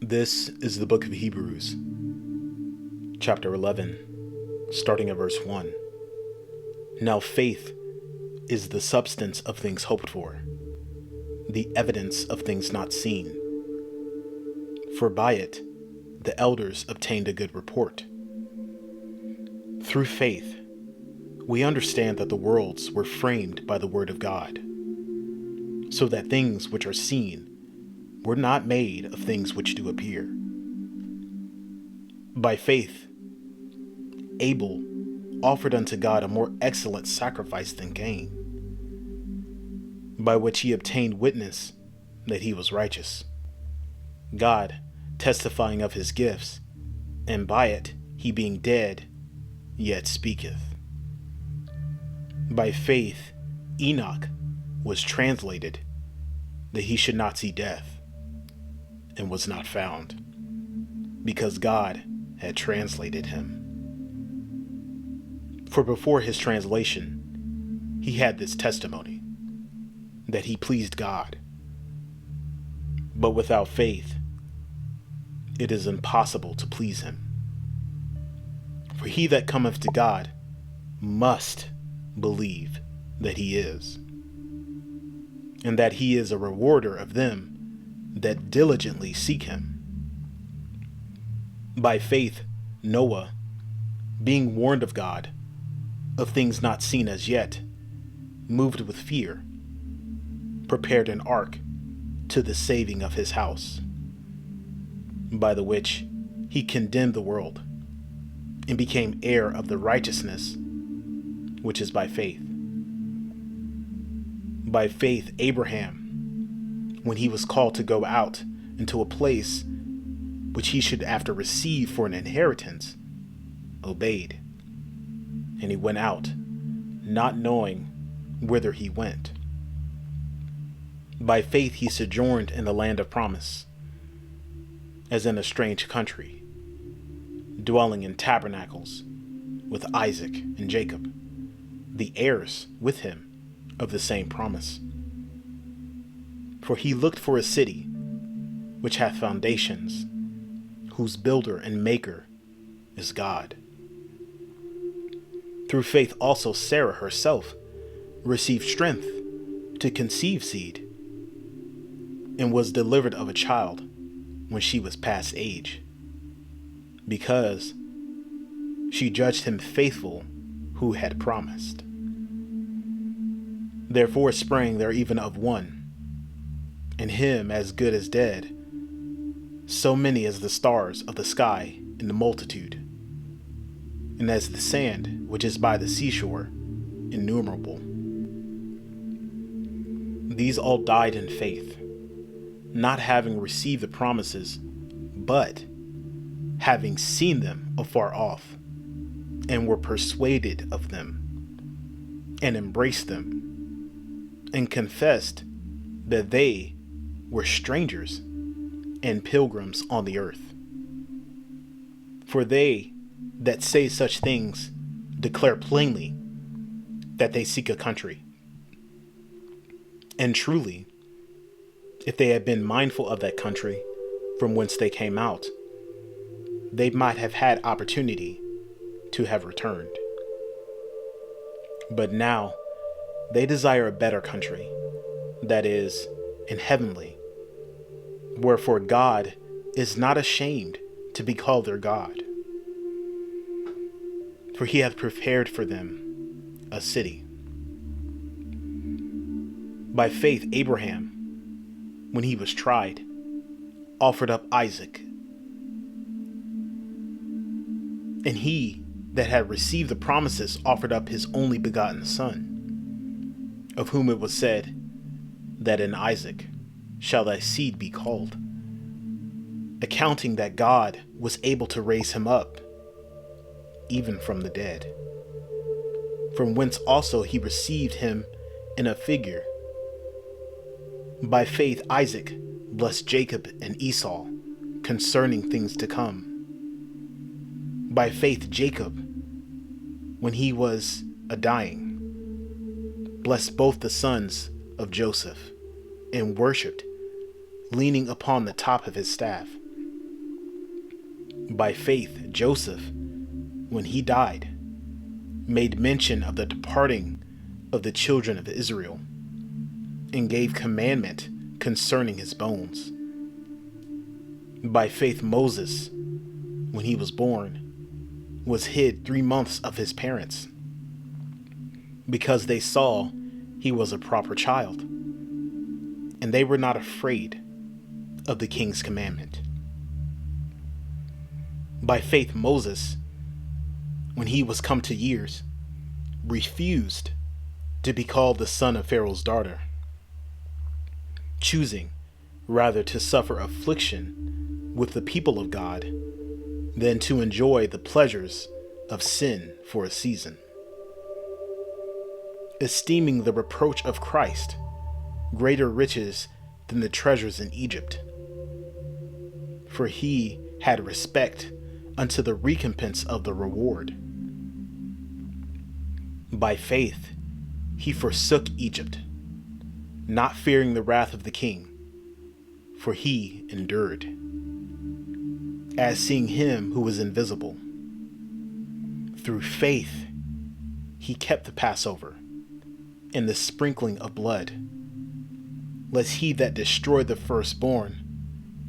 This is the book of Hebrews, chapter 11, starting at verse 1. Now faith is the substance of things hoped for, the evidence of things not seen. For by it the elders obtained a good report. Through faith, we understand that the worlds were framed by the word of God, so that things which are seen were not made of things which do appear. By faith, Abel offered unto God a more excellent sacrifice than Cain, by which he obtained witness that he was righteous, God testifying of his gifts, and by it he being dead yet speaketh. By faith, Enoch was translated that he should not see death, and was not found, because God had translated him. For before his translation, he had this testimony, that he pleased God. But without faith, it is impossible to please him. For he that cometh to God must believe that he is, and that he is a rewarder of them that diligently seek him. By faith, Noah, being warned of God, of things not seen as yet, moved with fear, prepared an ark to the saving of his house, by the which he condemned the world, and became heir of the righteousness which is by faith. By faith, Abraham, when he was called to go out into a place which he should after receive for an inheritance, obeyed. And he went out, not knowing whither he went. By faith he sojourned in the land of promise, as in a strange country, dwelling in tabernacles with Isaac and Jacob, the heirs with him of the same promise. For he looked for a city which hath foundations, whose builder and maker is God. Through faith also Sarah herself received strength to conceive seed, and was delivered of a child when she was past age, because she judged him faithful who had promised. Therefore sprang there even of one, and him as good as dead, so many as the stars of the sky in the multitude, and as the sand which is by the seashore, innumerable. These all died in faith, not having received the promises, but having seen them afar off, and were persuaded of them, and embraced them, and confessed that they were strangers and pilgrims on the earth. For they that say such things declare plainly that they seek a country. And truly, if they had been mindful of that country from whence they came out, they might have had opportunity to have returned. But now they desire a better country, that is, an heavenly. Wherefore God is not ashamed to be called their God, for he hath prepared for them a city. By faith Abraham, when he was tried, offered up Isaac. And he that had received the promises offered up his only begotten son, of whom it was said, that in Isaac shall thy seed be called, accounting that God was able to raise him up, even from the dead, from whence also he received him in a figure. By faith Isaac blessed Jacob and Esau concerning things to come. By faith Jacob, when he was a dying, blessed both the sons of Joseph, and worshipped, leaning upon the top of his staff. By faith, Joseph, when he died, made mention of the departing of the children of Israel, and gave commandment concerning his bones. By faith, Moses, when he was born, was hid 3 months of his parents, because they saw he was a proper child, and they were not afraid of the king's commandment. By faith, Moses, when he was come to years, refused to be called the son of Pharaoh's daughter, choosing rather to suffer affliction with the people of God than to enjoy the pleasures of sin for a season, esteeming the reproach of Christ greater riches than the treasures in Egypt. For he had respect unto the recompense of the reward. By faith he forsook Egypt, not fearing the wrath of the king, for he endured, as seeing him who was invisible. Through faith he kept the Passover and the sprinkling of blood, lest he that destroyed the firstborn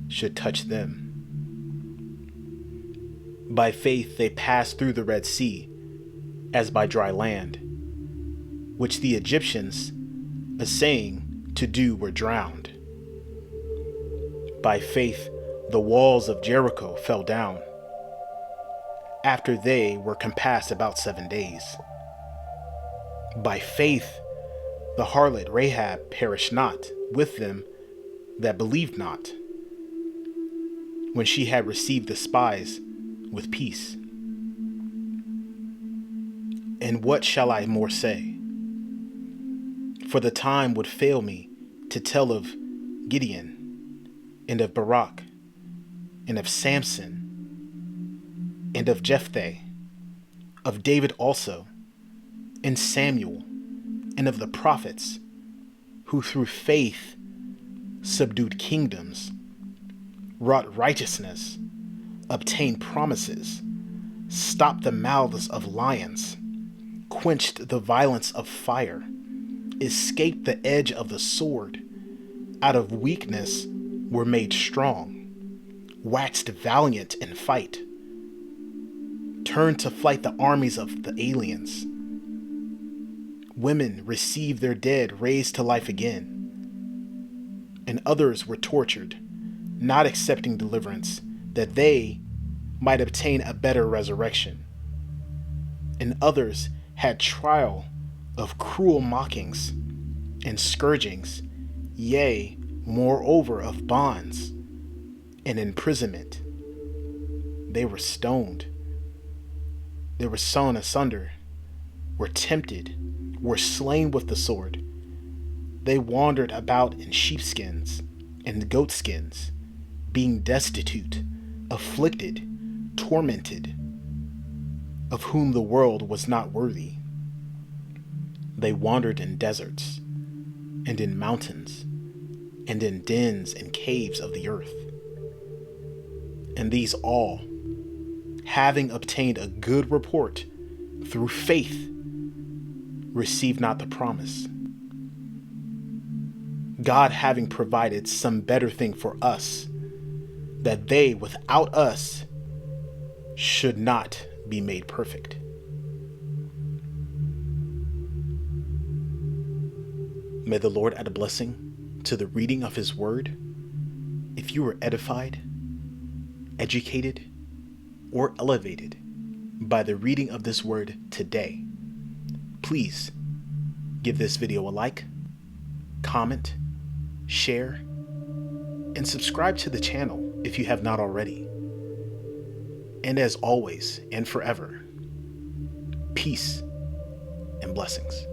should touch them. By faith they passed through the Red Sea as by dry land, which the Egyptians, essaying to do, were drowned. By faith the walls of Jericho fell down, after they were compassed about 7 days. By faith the harlot Rahab perished not with them that believed not, when she had received the spies with peace. And what shall I more say? For the time would fail me to tell of Gideon, and of Barak, and of Samson, and of Jephthah, of David also, and Samuel, and of the prophets, who through faith subdued kingdoms, wrought righteousness, obtained promises, stopped the mouths of lions, quenched the violence of fire, escaped the edge of the sword, out of weakness were made strong, waxed valiant in fight, turned to flight the armies of the aliens. Women received their dead raised to life again, and others were tortured, not accepting deliverance, that they might obtain a better resurrection. And others had trial of cruel mockings and scourgings, yea, moreover of bonds and imprisonment. They were stoned, they were sawn asunder, were tempted, were slain with the sword. They wandered about in sheepskins and goatskins, being destitute, afflicted, tormented, of whom the world was not worthy. They wandered in deserts, and in mountains, and in dens and caves of the earth. And these all, having obtained a good report through faith, received not the promise, God having provided some better thing for us, that they without us should not be made perfect. May the Lord add a blessing to the reading of his word. If you were edified, educated, or elevated by the reading of this word today, please give this video a like, comment, share, and subscribe to the channel if you have not already. And as always and forever, peace and blessings.